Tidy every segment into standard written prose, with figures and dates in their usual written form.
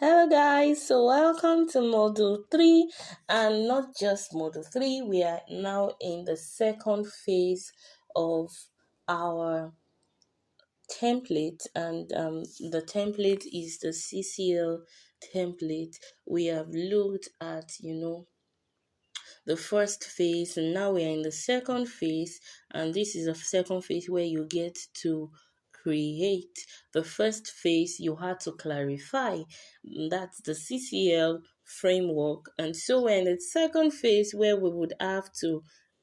Hello guys, so welcome to module 3, and not just module 3, we are now in the second phase of our template, and the template is the CCL template. We have looked at the first phase, and now we are in the second phase, and this is a second phase where you get to create. The first phase you had to clarify, that's the CCL framework, and so we're in the second phase where we would have to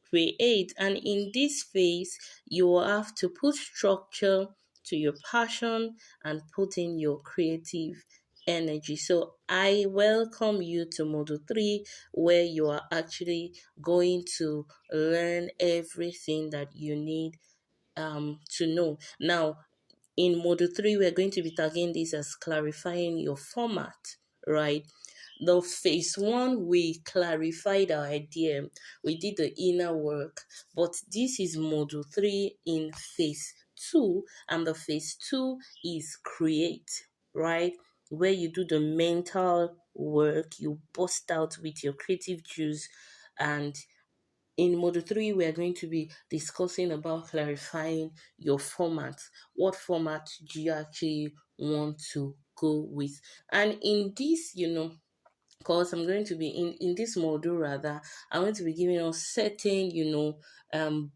create. And in this phase you will have to put structure to your passion and put in your creative energy. So I welcome you to module 3, where you are actually going to learn everything that you need to know. Now, in module 3, we're going to be tagging this as clarifying your format, right? The phase 1, we clarified our idea, we did the inner work, but this is module 3 in phase 2, and the phase 2 is create, right? Where you do the mental work, you bust out with your creative juice. And in module 3, we are going to be discussing about clarifying your format. What format do you actually want to go with? And in this, because I'm going to be in this module, rather, I'm going to be giving us certain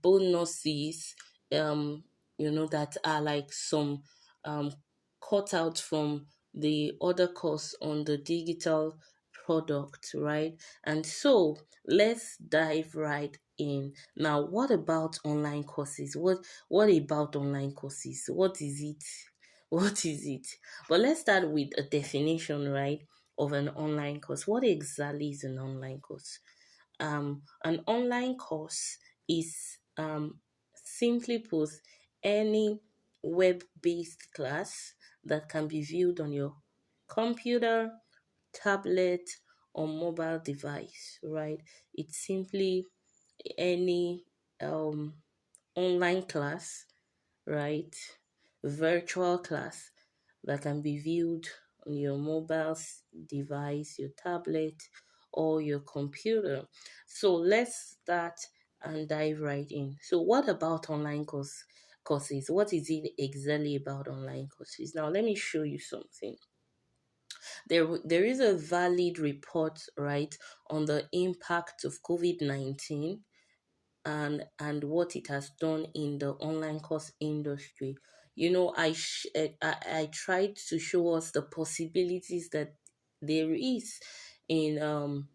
bonuses that are like some cut out from the other course on the digital product, right? And so let's dive right in. Now, what about online courses? What about online courses? What is it? What is it? But let's start with a definition, right, of an online course. What exactly is an online course? An online course is, simply put, any web-based class that can be viewed on your computer, tablet, or mobile device, right? It's simply any online class, right? Virtual class that can be viewed on your mobile device, your tablet, or your computer. So let's start and dive right in. So what about online courses? What is it exactly about online courses? Now let me show you something. There is a valid report, right, on the impact of COVID-19 and what it has done in the online course industry. I tried to show us the possibilities that there is in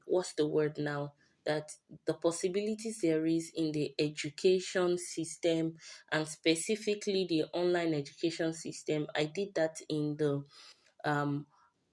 what's the word now, that the possibilities there is in the education system, and specifically the online education system. I did that um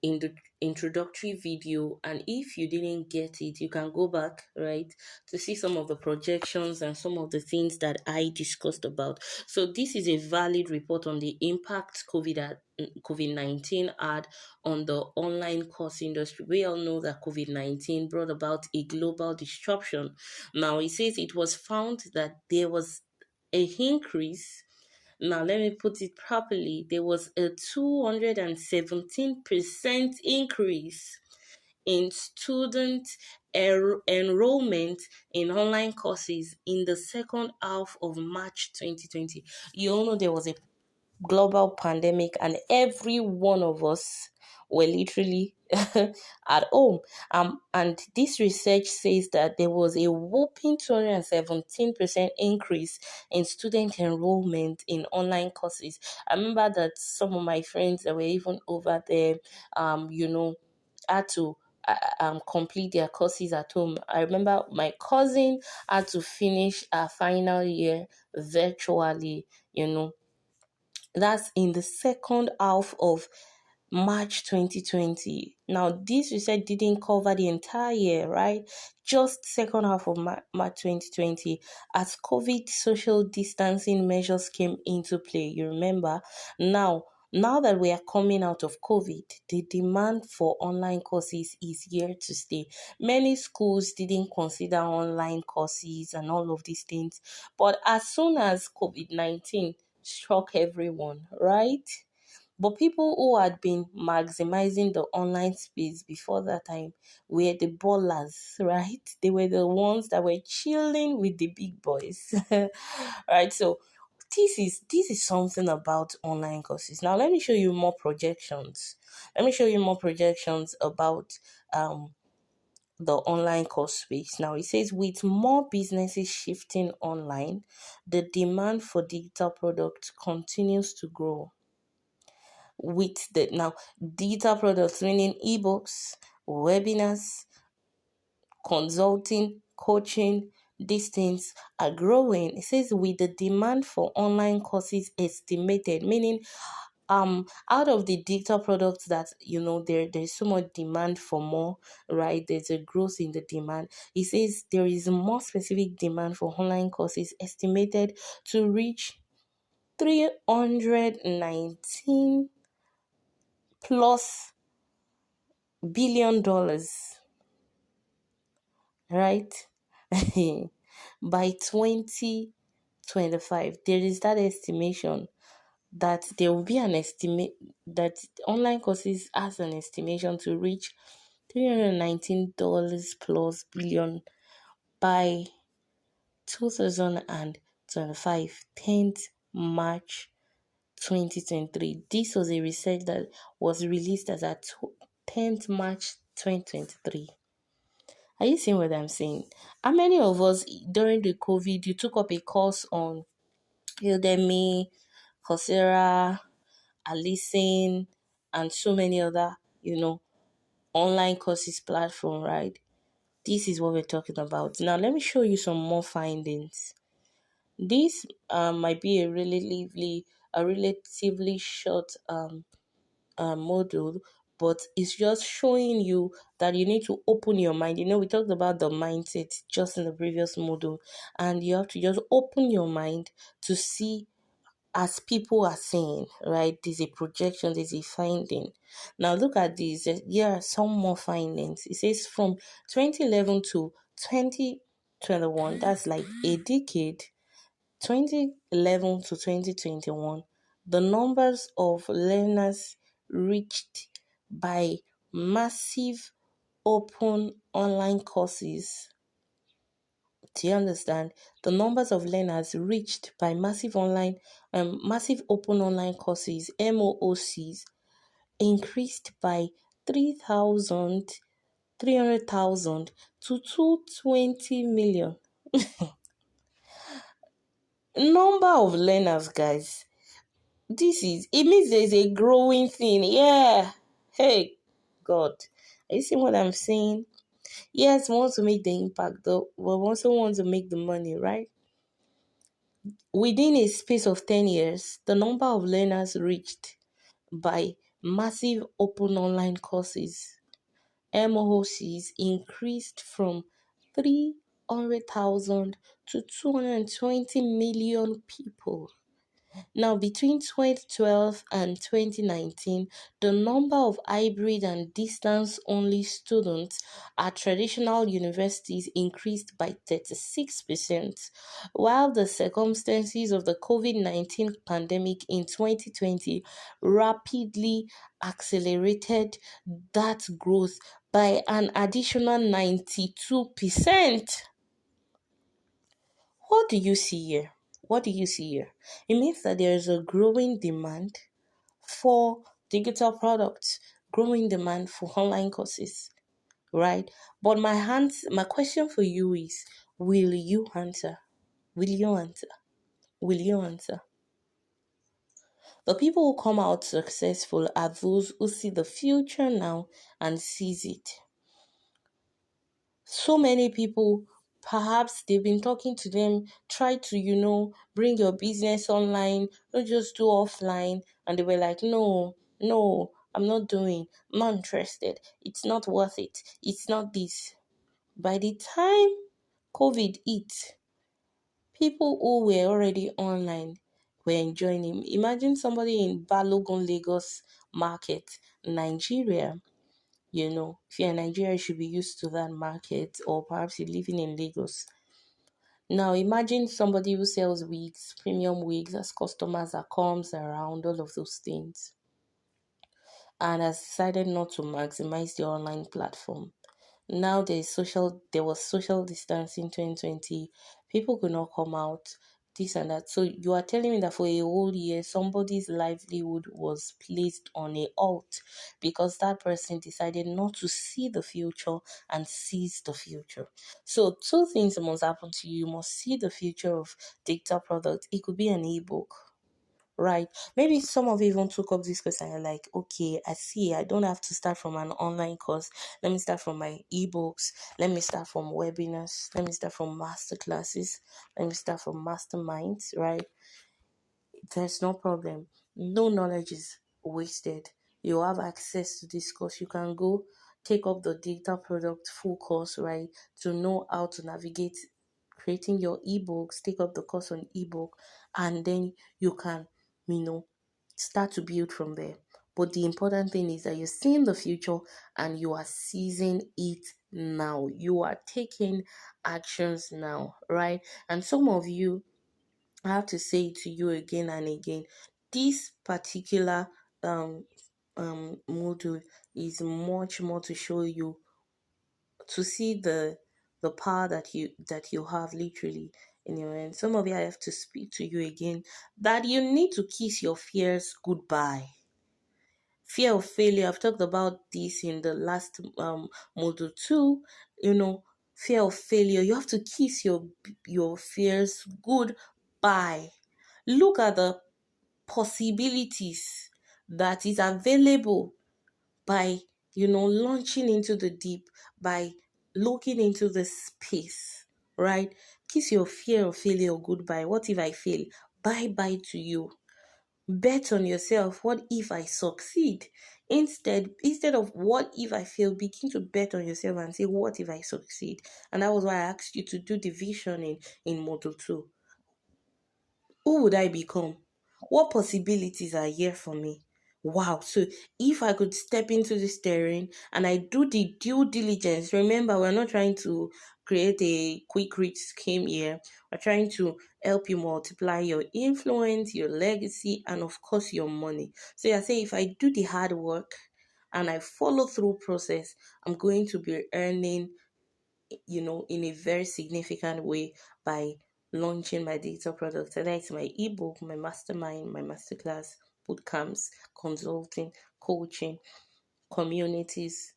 in the introductory video, and if you didn't get it, you can go back, right, to see some of the projections and some of the things that I discussed about. So this is a valid report on the impact COVID-19 had on the online course industry. We all know that COVID-19 brought about a global disruption. Now it says it was found that there was a increase. Now, let me put it properly. There was a 217% increase in student enrollment in online courses in the second half of March 2020. You all know there was a global pandemic, and every one of us were literally at home. And this research says that there was a whopping 217% increase in student enrollment in online courses. I remember that some of my friends that were even over there, had to complete their courses at home. I remember my cousin had to finish her final year virtually, you know that's in the second half of March 2020. Now, this research didn't cover the entire year, right? Just second half of March 2020, as COVID social distancing measures came into play. You remember? Now that we are coming out of COVID, the demand for online courses is here to stay. Many schools didn't consider online courses and all of these things. But as soon as COVID-19 struck everyone, right? But people who had been maximizing the online space before that time were the ballers, right? They were the ones that were chilling with the big boys. Right? So this is something about online courses. Now let me show you more projections. Let me show you more projections about the online course space. Now it says with more businesses shifting online, the demand for digital products continues to grow. With the now digital products meaning ebooks, webinars, consulting, coaching, these things are growing. It says with the demand for online courses estimated, meaning out of the digital products that there's so much demand for more, right? There's a growth in the demand. It says there is more specific demand for online courses estimated to reach 319 plus $1 billion, right? By 2025. There is that estimation that there will be an estimate that online courses has an estimation to reach $319 plus billion by 2025, 10th March 2023. This was a research that was released as at 10th March 2023. Are you seeing what I'm saying? How many of us during the COVID you took up a course on Udemy, Coursera, Alison, and so many other, online courses platform, right? This is what we're talking about. Now, let me show you some more findings. This might be a relatively short module, but it's just showing you that you need to open your mind. We talked about the mindset just in the previous module, and you have to just open your mind to see as people are saying, right? There's a projection, there's a finding. Now look at this. Here are some more findings. It says from 2011 to 2021, that's like a decade, 2011 to 2021, the numbers of learners reached by massive open online courses. Do you understand? The numbers of learners reached by massive open online courses (MOOCs) increased by 300,000 to 220 million. Number of learners, guys. It means there's a growing thing. Yeah. Hey, God. Are you seeing what I'm saying? Yes, we want to make the impact, though. We also want to make the money, right? Within a space of 10 years, the number of learners reached by massive open online courses (MOOCs) increased from 300,000 to 220 million people. Now, between 2012 and 2019, the number of hybrid and distance-only students at traditional universities increased by 36%, while the circumstances of the COVID-19 pandemic in 2020 rapidly accelerated that growth by an additional 92%. What do you see here? What do you see here? It means that there is a growing demand for digital products, growing demand for online courses, right? But my question for you is, will you answer? Will you answer? Will you answer? The people who come out successful are those who see the future now and seize it. So many people, perhaps they've been talking to them, try to bring your business online, not just do offline, and they were like, no, I'm not doing, I'm not interested, it's not worth it, it's not this. By the time COVID hit, people who were already online were enjoying it. Imagine somebody in Balogun, Lagos market, Nigeria. If you're in Nigeria, you should be used to that market, or perhaps you're living in Lagos. Now, imagine somebody who sells wigs, premium wigs, as customers that comes around, all of those things. and has decided not to maximize the online platform. Now there was social distancing 2020. People could not come out, this and that. So you are telling me that for a whole year somebody's livelihood was placed on a halt because that person decided not to see the future and seize the future. So two things must happen to you. You must see the future of digital product. It could be an ebook, right? Maybe some of you even took up this course and you're like, okay, I see, I don't have to start from an online course. Let me start from my ebooks. Let me start from webinars. Let me start from master classes. Let me start from masterminds, right? There's no problem. No knowledge is wasted. You have access to this course. You can go take up the digital product full course, right? To know how to navigate creating your ebooks, take up the course on ebook, and then you can, you know, start to build from there. But the important thing is that you're seeing the future and you are seizing it now. You are taking actions now, right? And some of you, I have to say it to you again and again. This particular um module is much more to show you, to see the power that you have literally in your hand. Some of you, I have to speak to you again that you need to kiss your fears goodbye. Fear of failure. I've talked about this in the last module too. Fear of failure. You have to kiss your fears goodbye. Look at the possibilities that is available by launching into the deep, by looking into the space, right? Kiss your fear of failure goodbye. What if I fail? Bye bye to you. Bet on yourself. What if I succeed? Instead of what if I fail, begin to bet on yourself and say, what if I succeed? And that was why I asked you to do the visioning in module 2. Who would I become? What possibilities are here for me? Wow. So if I could step into this terrain and I do the due diligence, remember, we're not trying to create a quick rich scheme here. We're trying to help you multiply your influence, your legacy, and of course your money. So you're saying, if I do the hard work and I follow through process, I'm going to be earning in a very significant way by launching my digital products. And that's my ebook, my mastermind, my masterclass, bootcamps, consulting, coaching, communities,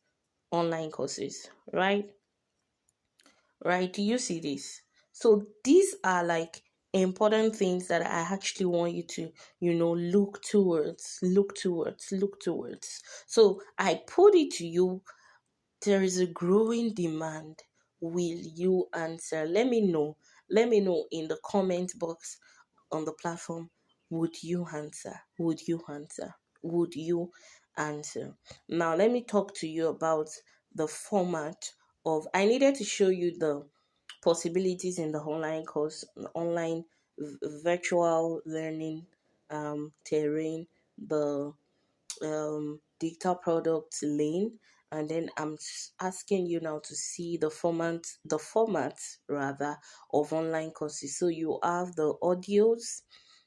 online courses, right? Right? Do you see this? So these are like important things that I actually want you to, look towards. So I put it to you, there is a growing demand. Will you answer? Let me know. Let me know in the comment box on the platform. Would you answer? Would you answer? Would you answer? Now, let me talk to you about the format of. I needed to show you the possibilities in the online course, online virtual learning terrain, the digital product lane, and then I'm asking you now to see the format rather of online courses. So you have the audios,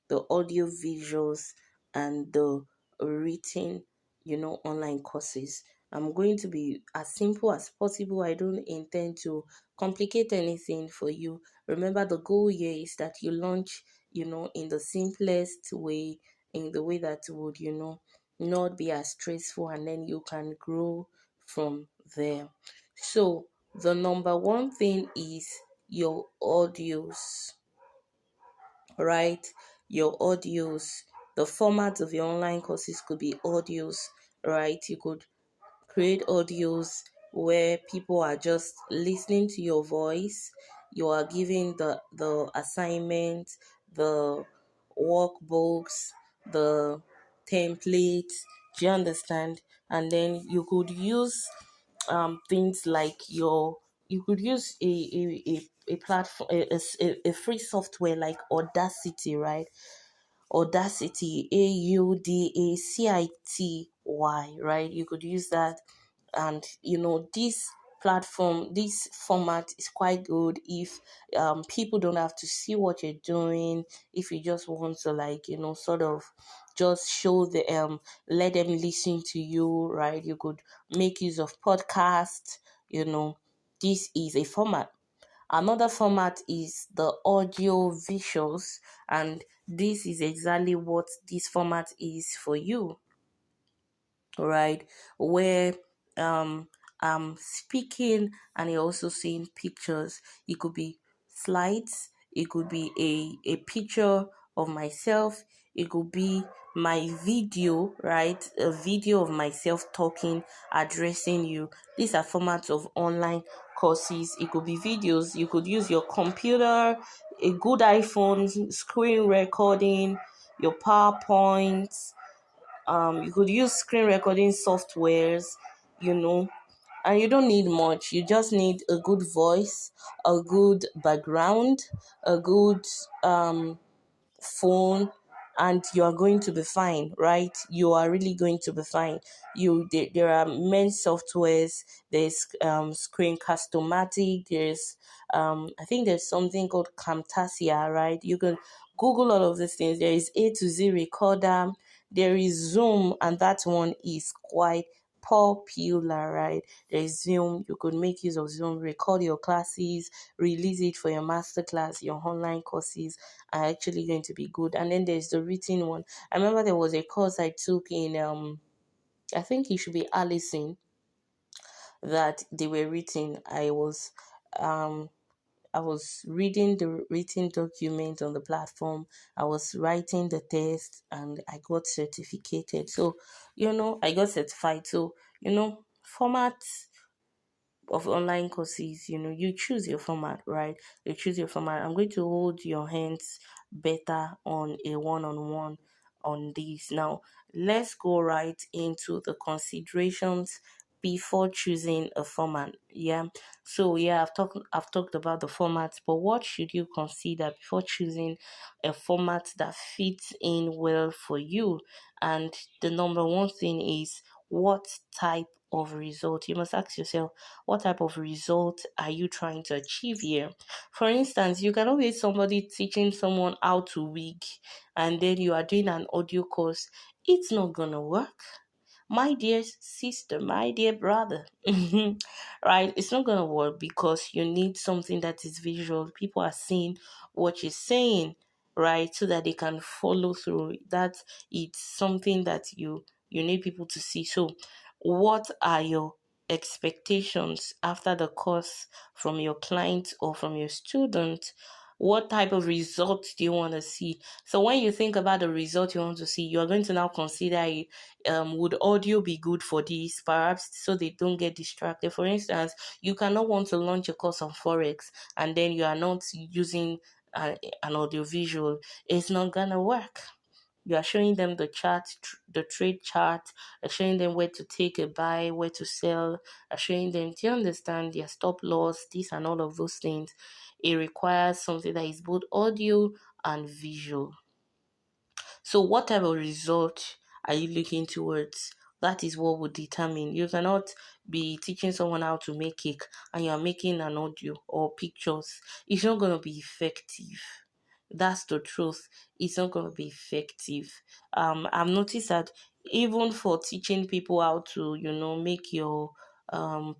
the audio visuals, and the written online courses. I'm going to be as simple as possible. I don't intend to complicate anything for you. Remember, the goal here is that you launch in the simplest way, in the way that would not be as stressful, and then you can grow from there. So the number one thing is your audios, right? Your audios. The format of your online courses could be audios, right? You could create audios where people are just listening to your voice. You are giving the assignment, the workbooks, the templates. Do you understand? And then you could use things like you could use a platform, a free software like Audacity, right? Audacity, Audacity, right? You could use that. And this platform, this format is quite good if people don't have to see what you're doing, if you just want to sort of just show the let them listen to you, right? You could make use of podcasts, you know. This is a format. Another format is the audio visuals, and this is exactly what this format is for you, right? Where I'm speaking and you're also seeing pictures. It could be slides, it could be a picture of myself, it could be my video, right? A video of myself talking, addressing you. These are formats of online courses. It could be videos. You could use your computer, a good iPhone, screen recording, your PowerPoint. You could use screen recording softwares, you know, and you don't need much. You just need a good voice, a good background, a good phone, and you are going to be fine, right? You are really going to be fine. There are many softwares. There's Screencast-O-Matic. There's I think there's something called Camtasia, right? You can Google all of these things. There is A to Z Recorder. There is Zoom, and that one is quite popular, right? There's Zoom. You could make use of Zoom, record your classes, release it for your masterclass, your online courses are actually going to be good. And then there's the written one. I remember there was a course I took in I think it should be Allison, that they were written. Um I was reading the written document on the platform. I was writing the test and I got certificated. So, I got certified. So, formats of online courses, you choose your format, right? You choose your format. I'm going to hold your hands better on a one-on-one on this. Now, let's go right into the considerations before choosing a format. Yeah. So yeah, I've talked about the formats, but what should you consider before choosing a format that fits in well for you? And the number one thing is, what type of result? You must ask yourself, what type of result are you trying to achieve here? For instance, you cannot be somebody teaching someone how to wig and then you are doing an audio course. It's not gonna work, my dear sister, my dear brother. Right? It's not gonna work because you need something that is visual. People are seeing what you're saying, right? So that they can follow through. That it's something that you need people to see. So what are your expectations after the course from your client or from your student? What type of results do you want to see? So when you think about the result you want to see, you are going to now consider it. Would audio be good for this, perhaps, so they don't get distracted? For instance, you cannot want to launch a course on forex and then you are not using an audio visual. It's not gonna work. You are showing them the chart, the trade chart, showing them where to take a buy, where to sell, showing them, do you understand, their stop loss, this and all of those things. It requires something that is both audio and visual. So what type of result are you looking towards? That is what would determine. You cannot be teaching someone how to make cake and you are making an audio or pictures. It's not going to be effective. That's the truth. It's not going to be effective. I've noticed that even for teaching people how to, make your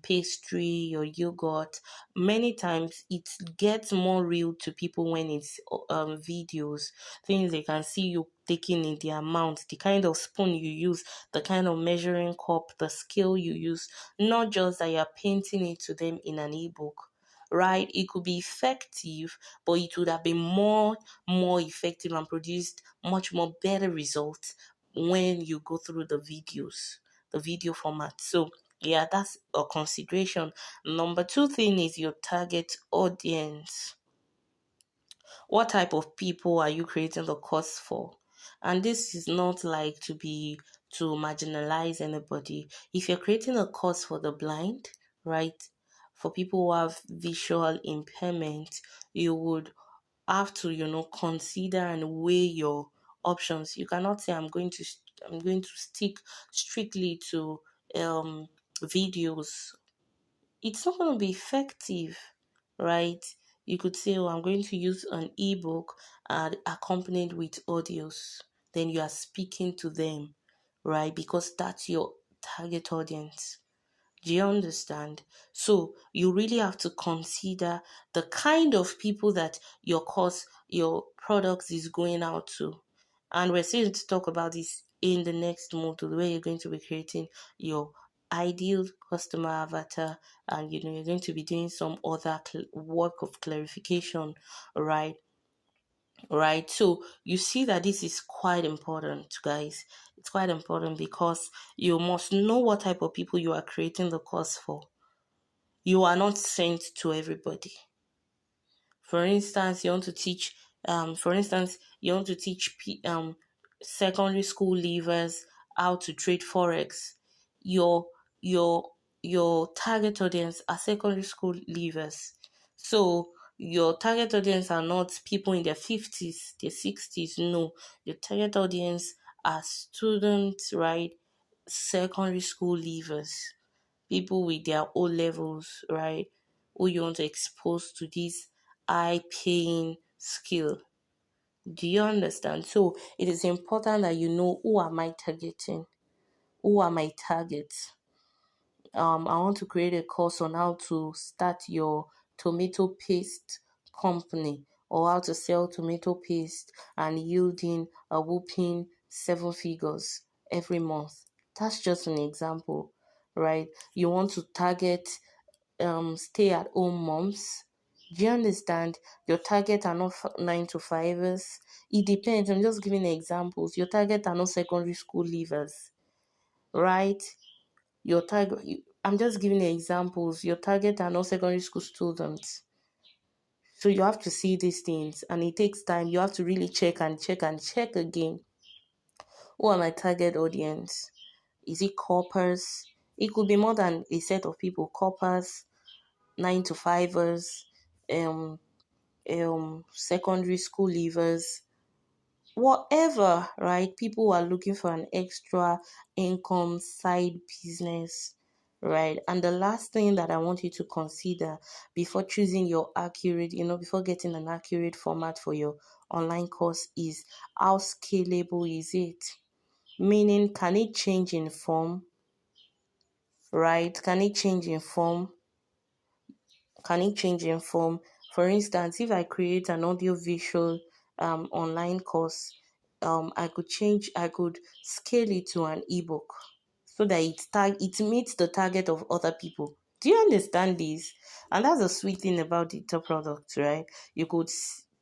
pastry, your yogurt, many times it gets more real to people when it's videos, things they can see you taking in the amount, the kind of spoon you use, the kind of measuring cup, the scale you use, not just that you're painting it to them in an ebook. Right, it could be effective, but it would have been more effective and produced much more better results when you go through the videos, the video format. So yeah, that's a consideration. Number two thing is your target audience. What type of people are you creating the course for? And this is not like to marginalize anybody. If you're creating a course for the blind, right, for people who have visual impairment, you would have to, consider and weigh your options. You cannot say I'm going to stick strictly to videos. It's not going to be effective, right? You could say, oh, I'm going to use an ebook accompanied with audios. then you are speaking to them, right? Because that's your target audience. Do you understand? So you really have to consider the kind of people that your course, your products is going out to. And we're still to talk about this in the next module where you're going to be creating your ideal customer avatar, and you're going to be doing some other work of clarification, right? Right, so you see that this is quite important, guys. It's quite important because you must know what type of people you are creating the course for. You are not sent to everybody. For instance, you want to teach secondary school leavers how to trade forex. Your your your target audience are secondary school leavers. So your target audience are not people in their 50s, their 60s. No, your target audience are students, right? Secondary school leavers, people with their O levels, right? Who you want to expose to this high paying skill. Do you understand? So it is important that you know, who am I targeting? Who are my targets? I want to create a course on how to start your tomato paste company, or how to sell tomato paste and yielding a whooping 7 figures every month. That's just an example, right? You want to target stay at home moms. Do you understand? Your target are not 9 to 5ers. It depends. I'm just giving examples. Your target are not secondary school leavers, right? Your target, I'm just giving examples. Your target are not secondary school students. So you have to see these things, and it takes time. You have to really check and check and check again. Who are my target audience? Is it corpers? It could be more than a set of people. Corpers, 9 to 5ers, um, secondary school leavers, whatever, right? People who are looking for an extra income side business, right? And the last thing that I want you to consider before choosing your accurate, before getting an accurate format for your online course is, how scalable is it? Meaning, can it change in form, right? Can it change in form? Can it change in form? For instance, if I create an audio visual online course, I could scale it to an ebook so that it meets the target of other people. Do you understand this? And that's the sweet thing about the top product, right? You could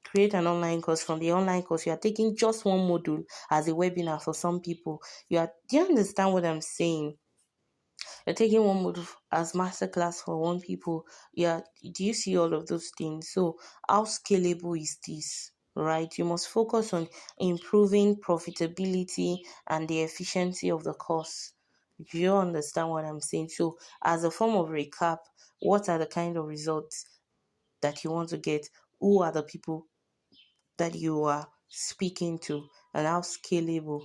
create an online course. From the online course, you are taking just one module as a webinar for some people. Do you understand what I'm saying? You're taking one module as masterclass for one people. Yeah, do you see all of those things? So how scalable is this? Right? You must focus on improving profitability and the efficiency of the course. Do you understand what I'm saying? So as a form of recap, what are the kind of results that you want to get? Who are the people that you are speaking to, and how scalable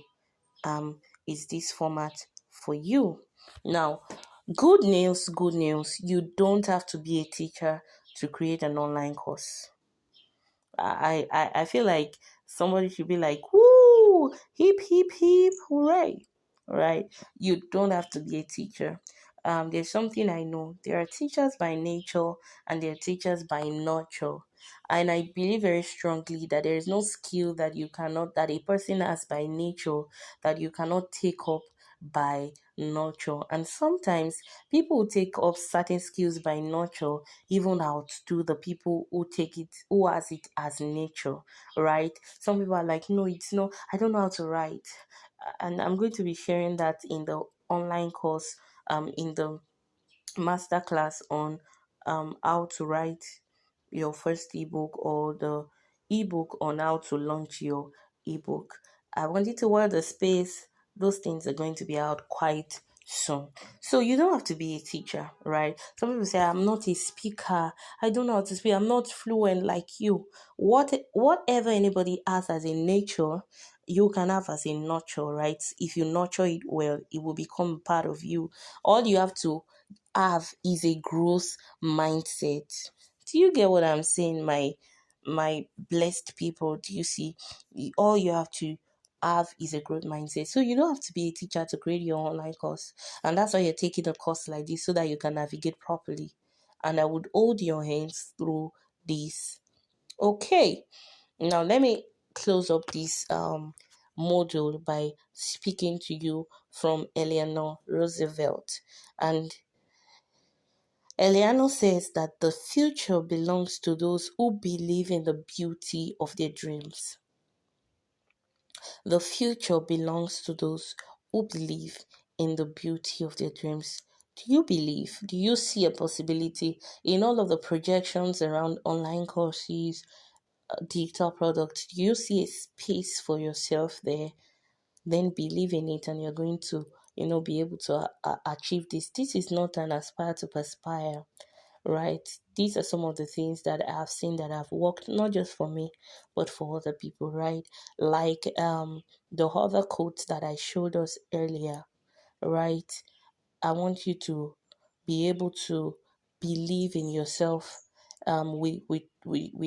is this format for you? Now, good news, you don't have to be a teacher to create an online course. I feel like somebody should be like, woo, hip, hip, hip, hooray, right? You don't have to be a teacher. There's something I know. There are teachers by nature and there are teachers by nurture. And I believe very strongly that there is no skill that a person has by nature that you cannot take up by nurture. And sometimes people who take up certain skills by nurture even outdo the people who has it as nature, right? Some people are like, no, it's no, I don't know how to write. And I'm going to be sharing that in the online course, in the masterclass on how to write your first ebook, or the ebook on how to launch your ebook. I want you to wear the space. Those things are going to be out quite soon. So you don't have to be a teacher, right? Some people say, I'm not a speaker. I don't know how to speak. I'm not fluent like you. Whatever anybody has as a nature, you can have as a nurture, right? If you nurture it well, it will become part of you. All you have to have is a growth mindset. Do you get what I'm saying, my blessed people? Do you see? All you have to have is a growth mindset. So you don't have to be a teacher to create your online course. And that's why you're taking a course like this, so that you can navigate properly. And I would hold your hands through this. Okay. Now let me close up this module by speaking to you from Eleanor Roosevelt. And Eleanor says that the future belongs to those who believe in the beauty of their dreams. The future belongs to those who believe in the beauty of their dreams. Do you believe? Do you see a possibility in all of the projections around online courses, digital products? Do you see a space for yourself there? Then believe in it, and you're going to, be able to achieve this. This is not an aspire to perspire, right? These are some of the things that I have seen that have worked, not just for me, but for other people, right? Like the other quotes that I showed us earlier, right? I want you to be able to believe in yourself. We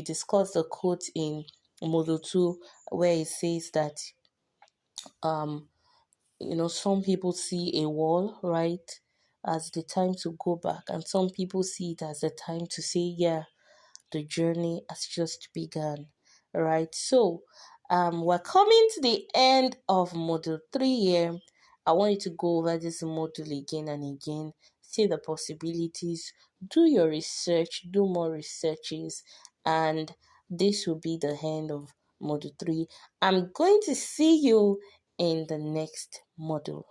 discussed the quote in Model 2 where it says that um some people see a wall, right, as the time to go back, and some people see it as the time to say, yeah, the journey has just begun, right? So, we're coming to the end of Module 3 here. I want you to go over this module again and again, see the possibilities, do your research, do more researches, and this will be the end of Module 3. I'm going to see you in the next module.